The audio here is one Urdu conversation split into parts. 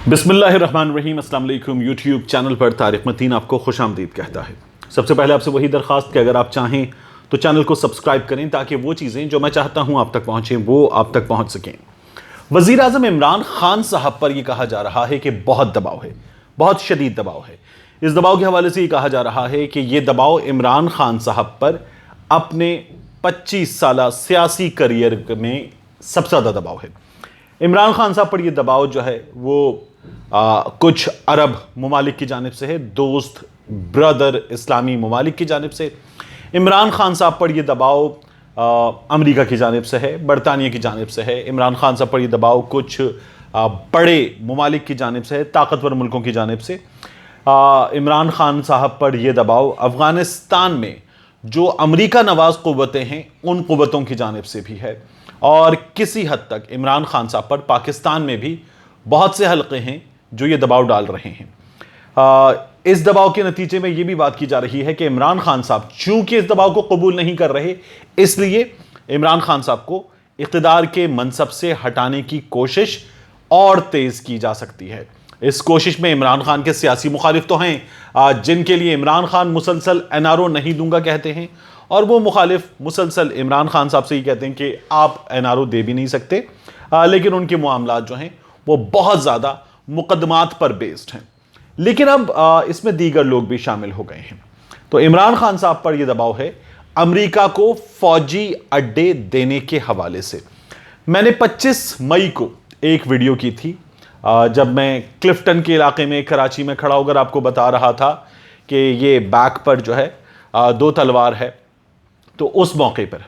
بسم اللہ الرحمن الرحیم۔ السلام علیکم۔ یوٹیوب چینل پر طارق متین آپ کو خوش آمدید کہتا ہے۔ سب سے پہلے آپ سے وہی درخواست کہ اگر آپ چاہیں تو چینل کو سبسکرائب کریں تاکہ وہ چیزیں جو میں چاہتا ہوں آپ تک پہنچیں وہ آپ تک پہنچ سکیں۔ وزیر اعظم عمران خان صاحب پر یہ کہا جا رہا ہے کہ بہت دباؤ ہے، بہت شدید دباؤ ہے۔ اس دباؤ کے حوالے سے یہ کہا جا رہا ہے کہ یہ دباؤ عمران خان صاحب پر اپنے 25 سالہ سیاسی کریئر میں سب سے زیادہ دباؤ ہے۔ عمران خان صاحب پر یہ دباؤ جو ہے وہ کچھ عرب ممالک کی جانب سے ہے، دوست برادر اسلامی ممالک کی جانب سے۔ عمران خان صاحب پر یہ دباؤ امریکہ کی جانب سے ہے، برطانیہ کی جانب سے ہے۔ عمران خان صاحب پر یہ دباؤ کچھ بڑے ممالک کی جانب سے ہے، طاقتور ملکوں کی جانب سے۔ عمران خان صاحب پر یہ دباؤ افغانستان میں جو امریکہ نواز قوتیں ہیں ان قوتوں کی جانب سے بھی ہے، اور کسی حد تک عمران خان صاحب پر پاکستان میں بھی بہت سے حلقے ہیں جو یہ دباؤ ڈال رہے ہیں۔ اس دباؤ کے نتیجے میں یہ بھی بات کی جا رہی ہے کہ عمران خان صاحب چونکہ اس دباؤ کو قبول نہیں کر رہے، اس لیے عمران خان صاحب کو اقتدار کے منصب سے ہٹانے کی کوشش اور تیز کی جا سکتی ہے۔ اس کوشش میں عمران خان کے سیاسی مخالف تو ہیں جن کے لیے عمران خان مسلسل NRO نہیں دوں گا کہتے ہیں، اور وہ مخالف مسلسل عمران خان صاحب سے یہ کہتے ہیں کہ آپ NRO دے بھی نہیں سکتے، لیکن ان کے معاملات جو ہیں وہ بہت زیادہ مقدمات پر بیسڈ ہیں۔ لیکن اب اس میں دیگر لوگ بھی شامل ہو گئے ہیں۔ تو عمران خان صاحب پر یہ دباؤ ہے امریکہ کو فوجی اڈے دینے کے حوالے سے۔ میں نے 25 مئی کو ایک ویڈیو کی تھی جب میں کلفٹن کے علاقے میں کراچی میں کھڑا ہو کر آپ کو بتا رہا تھا کہ یہ بیک پر جو ہے 2 تلوار ہے۔ تو اس موقع پر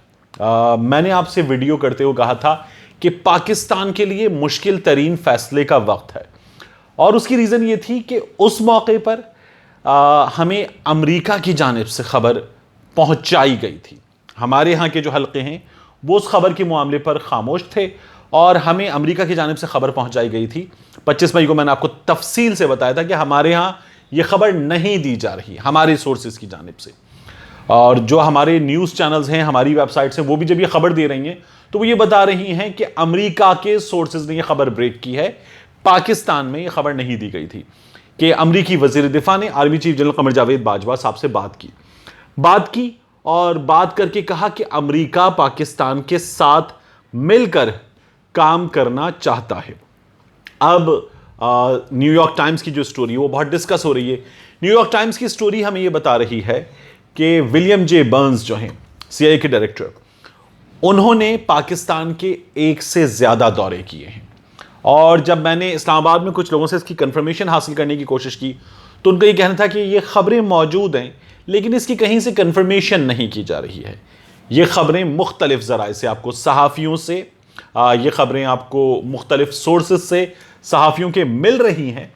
میں نے آپ سے ویڈیو کرتے ہوئے کہا تھا کہ پاکستان کے لیے مشکل ترین فیصلے کا وقت ہے، اور اس کی ریزن یہ تھی کہ اس موقع پر ہمیں امریکہ کی جانب سے خبر پہنچائی گئی تھی۔ ہمارے ہاں کے جو حلقے ہیں وہ اس خبر کے معاملے پر خاموش تھے، اور ہمیں امریکہ کی جانب سے خبر پہنچائی گئی تھی۔ 25 مئی کو میں نے آپ کو تفصیل سے بتایا تھا کہ ہمارے ہاں یہ خبر نہیں دی جا رہی ہمارے سورسز کی جانب سے، اور جو ہمارے نیوز چینلز ہیں، ہماری ویب سائٹس ہیں، وہ بھی جب یہ خبر دے رہی ہیں تو وہ یہ بتا رہی ہیں کہ امریکہ کے سورسز نے یہ خبر بریک کی ہے، پاکستان میں یہ خبر نہیں دی گئی تھی کہ امریکی وزیر دفاع نے army chief general Qamar Javed Bajwa صاحب سے بات کی اور بات کر کے کہا کہ امریکہ پاکستان کے ساتھ مل کر کام کرنا چاہتا ہے۔ اب نیو یارک ٹائمز کی جو سٹوری ہے وہ بہت ڈسکس ہو رہی ہے۔ نیو یارک ٹائمز کی سٹوری ہمیں یہ بتا رہی ہے کہ ولیم جے برنز جو ہیں CIA کے ڈائریکٹر، انہوں نے پاکستان کے 1 سے زیادہ دورے کیے ہیں، اور جب میں نے اسلام آباد میں کچھ لوگوں سے اس کی کنفرمیشن حاصل کرنے کی کوشش کی تو ان کا یہ کہنا تھا کہ یہ خبریں موجود ہیں لیکن اس کی کہیں سے کنفرمیشن نہیں کی جا رہی ہے۔ یہ خبریں مختلف ذرائع سے آپ کو، صحافیوں سے یہ خبریں آپ کو مختلف سورسز سے صحافیوں کے مل رہی ہیں،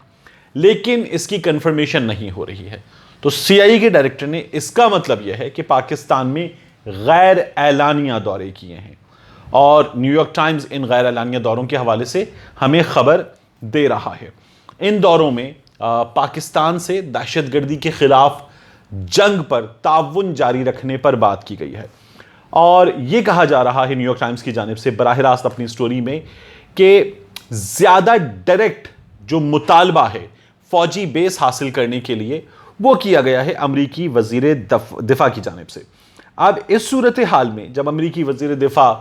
لیکن اس کی کنفرمیشن نہیں ہو رہی ہے۔ تو CIA کے ڈائریکٹر نے اس کا مطلب یہ ہے کہ پاکستان میں غیر اعلانیہ دورے کیے ہیں، اور نیو یارک ٹائمز ان غیر اعلانیہ دوروں کے حوالے سے ہمیں خبر دے رہا ہے۔ ان دوروں میں پاکستان سے دہشت گردی کے خلاف جنگ پر تعاون جاری رکھنے پر بات کی گئی ہے، اور یہ کہا جا رہا ہے نیو یارک ٹائمز کی جانب سے براہ راست اپنی سٹوری میں کہ زیادہ ڈائریکٹ جو مطالبہ ہے فوجی بیس حاصل کرنے کے لیے وہ کیا گیا ہے امریکی وزیر دفاع کی جانب سے۔ اب اس صورتحال میں جب امریکی وزیر دفاع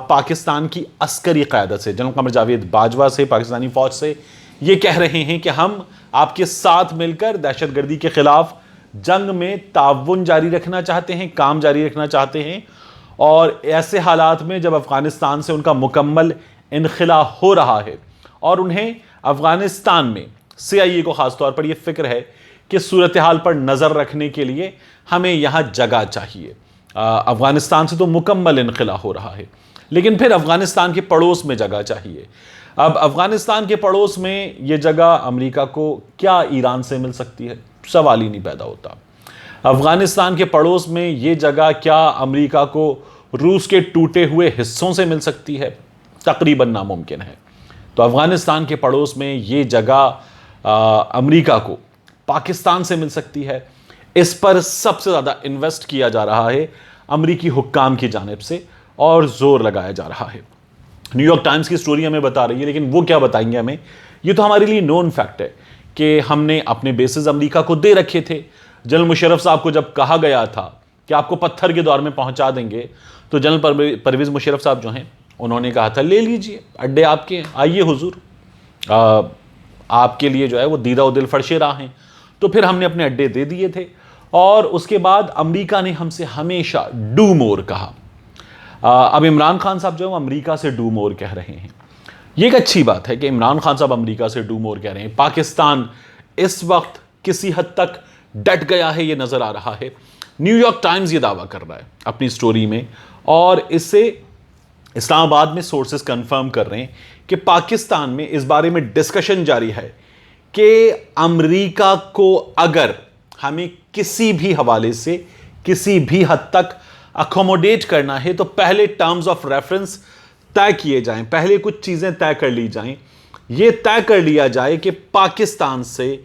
پاکستان کی عسکری قیادت سے، جنرل قمر جاوید باجوہ سے، پاکستانی فوج سے یہ کہہ رہے ہیں کہ ہم آپ کے ساتھ مل کر دہشت گردی کے خلاف جنگ میں تعاون جاری رکھنا چاہتے ہیں، کام جاری رکھنا چاہتے ہیں، اور ایسے حالات میں جب افغانستان سے ان کا مکمل انخلا ہو رہا ہے اور انہیں افغانستان میں CIA کو خاص طور پر یہ فکر ہے کہ صورتحال پر نظر رکھنے کے لیے ہمیں یہاں جگہ چاہیے۔ افغانستان سے تو مکمل انخلا ہو رہا ہے، لیکن پھر افغانستان کے پڑوس میں جگہ چاہیے۔ اب افغانستان کے پڑوس میں یہ جگہ امریکہ کو کیا ایران سے مل سکتی ہے؟ سوال ہی نہیں پیدا ہوتا۔ افغانستان کے پڑوس میں یہ جگہ کیا امریکہ کو روس کے ٹوٹے ہوئے حصوں سے مل سکتی ہے؟ تقریباً ناممکن ہے۔ تو افغانستان کے پڑوس میں یہ جگہ امریکہ کو پاکستان سے مل سکتی ہے، اس پر سب سے زیادہ انویسٹ کیا جا رہا ہے امریکی حکام کی جانب سے، اور زور لگایا جا رہا ہے۔ نیو یارک ٹائمز کی سٹوری ہمیں بتا رہی ہے، لیکن وہ کیا بتائیں گے ہمیں یہ تو ہمارے لیے نون فیکٹ ہے کہ ہم نے اپنے بیسز امریکہ کو دے رکھے تھے. جنرل مشرف صاحب کو جب کہا گیا تھا کہ آپ کو پتھر کے دور میں پہنچا دیں گے تو جنرل پرویز مشرف صاحب جو ہیں انہوں نے کہا تھا لے لیجئے اڈے آپ کے ہیں, آئیے حضور, آپ کے لیے جو ہے وہ دیدہ و دل فرش راہ ہیں. تو پھر ہم نے اپنے اڈے دے دیے تھے اور اس کے بعد امریکہ نے ہم سے ہمیشہ ڈو مور کہا. اب عمران خان صاحب جو ہے وہ امریکہ سے ڈو مور کہہ رہے ہیں. یہ ایک اچھی بات ہے کہ عمران خان صاحب امریکہ سے ڈو مور کہہ رہے ہیں. پاکستان اس وقت کسی حد تک ڈٹ گیا ہے, یہ نظر آ رہا ہے. نیو یارک ٹائمز یہ دعویٰ کر رہا ہے اپنی سٹوری میں, اور اس سے اسلام آباد میں سورسز کنفرم کر رہے ہیں کہ پاکستان میں اس بارے میں ڈسکشن جاری ہے کہ امریکہ کو اگر ہمیں کسی بھی حوالے سے کسی بھی حد تک اکوموڈیٹ کرنا ہے تو پہلے ٹرمز آف ریفرنس طے کیے جائیں, پہلے کچھ چیزیں طے کر لی جائیں. یہ طے کر لیا جائے کہ پاکستان سے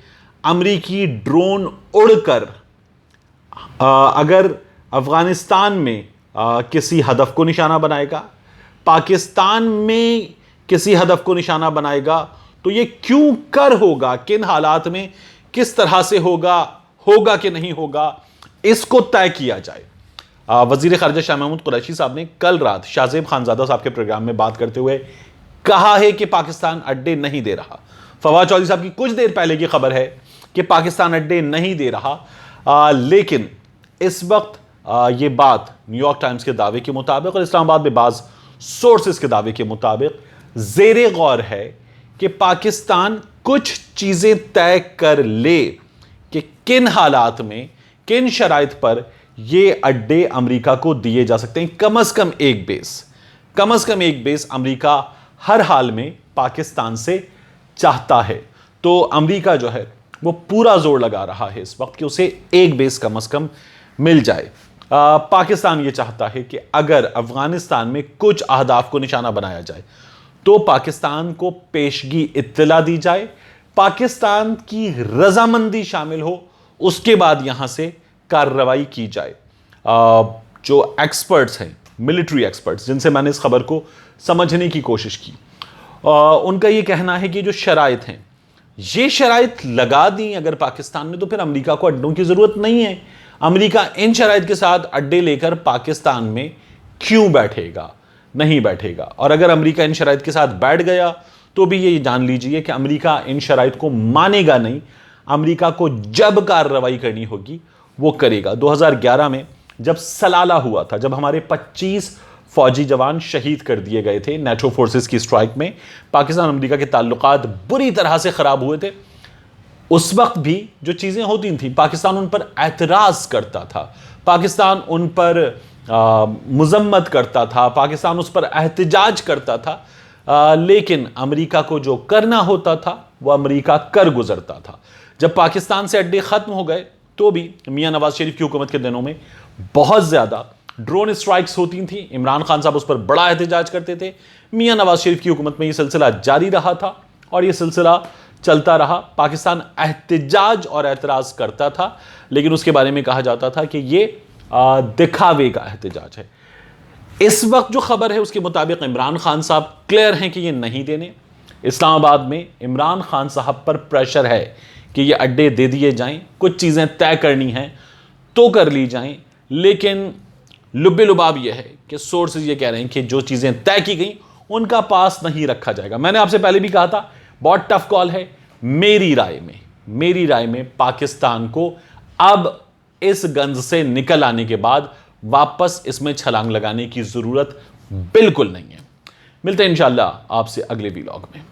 امریکی ڈرون اڑ کر اگر افغانستان میں کسی ہدف کو نشانہ بنائے گا, پاکستان میں کسی ہدف کو نشانہ بنائے گا, تو یہ کیوں کر ہوگا, کن حالات میں, کس طرح سے ہوگا کہ نہیں ہوگا, اس کو طے کیا جائے. وزیر خارجہ شاہ محمود قریشی صاحب نے کل رات شاہ زیب خانزادہ صاحب کے پروگرام میں بات کرتے ہوئے کہا ہے کہ پاکستان اڈے نہیں دے رہا. فواد چودھری صاحب کی کچھ دیر پہلے کی خبر ہے کہ پاکستان اڈے نہیں دے رہا, لیکن اس وقت یہ بات نیو یارک ٹائمز کے دعوے کے مطابق اور اسلام آباد میں بعض سورسز کے دعوے کے مطابق زیر غور ہے کہ پاکستان کچھ چیزیں طے کر لے کہ کن حالات میں, کن شرائط پر یہ اڈے امریکہ کو دیے جا سکتے ہیں. کم از کم ایک بیس امریکہ ہر حال میں پاکستان سے چاہتا ہے. تو امریکہ جو ہے وہ پورا زور لگا رہا ہے اس وقت کہ اسے ایک بیس کم از کم مل جائے. پاکستان یہ چاہتا ہے کہ اگر افغانستان میں کچھ اہداف کو نشانہ بنایا جائے تو پاکستان کو پیشگی اطلاع دی جائے, پاکستان کی رضامندی شامل ہو, اس کے بعد یہاں سے کارروائی کی جائے. جو ایکسپرٹس ہیں, ملٹری ایکسپرٹس, جن سے میں نے اس خبر کو سمجھنے کی کوشش کی, ان کا یہ کہنا ہے کہ جو شرائط ہیں یہ شرائط لگا دیں اگر پاکستان میں تو پھر امریکہ کو اڈوں کی ضرورت نہیں ہے. امریکہ ان شرائط کے ساتھ اڈے لے کر پاکستان میں کیوں بیٹھے گا, نہیں بیٹھے گا. اور اگر امریکہ ان شرائط کے ساتھ بیٹھ گیا تو بھی یہ جان لیجئے کہ امریکہ ان شرائط کو مانے گا نہیں. امریکہ کو جب کارروائی کرنی ہوگی وہ کرے گا. 2011 میں جب سلالہ ہوا تھا, جب ہمارے 25 فوجی جوان شہید کر دیے گئے تھے نیٹو فورسز کی سٹرائک میں, پاکستان امریکہ کے تعلقات بری طرح سے خراب ہوئے تھے. اس وقت بھی جو چیزیں ہوتی تھیں پاکستان ان پر اعتراض کرتا تھا, پاکستان ان پر مذمت کرتا تھا, پاکستان اس پر احتجاج کرتا تھا, لیکن امریکہ کو جو کرنا ہوتا تھا وہ امریکہ کر گزرتا تھا. جب پاکستان سے اڈے ختم ہو گئے تو بھی میاں نواز شریف کی حکومت کے دنوں میں بہت زیادہ ڈرون اسٹرائکس ہوتی تھیں. عمران خان صاحب اس پر بڑا احتجاج کرتے تھے. میاں نواز شریف کی حکومت میں یہ سلسلہ جاری رہا تھا اور یہ سلسلہ چلتا رہا. پاکستان احتجاج اور اعتراض کرتا تھا, لیکن اس کے بارے میں کہا جاتا تھا کہ یہ دکھاوے کا احتجاج ہے. اس وقت جو خبر ہے اس کے مطابق عمران خان صاحب کلیئر ہیں کہ یہ نہیں دینے. اسلام آباد میں عمران خان صاحب پر پریشر ہے کہ یہ اڈے دے دیے جائیں, کچھ چیزیں طے کرنی ہیں تو کر لی جائیں, لیکن لب لباب یہ ہے کہ سورسز یہ کہہ رہے ہیں کہ جو چیزیں طے کی گئیں ان کا پاس نہیں رکھا جائے گا. میں نے آپ سے پہلے بھی کہا تھا بہت ٹف کال ہے. میری رائے میں پاکستان کو اب اس گنز سے نکل آنے کے بعد واپس اس میں چھلانگ لگانے کی ضرورت بالکل نہیں ہے. ملتے ہیں انشاءاللہ آپ سے اگلے ویلاگ میں.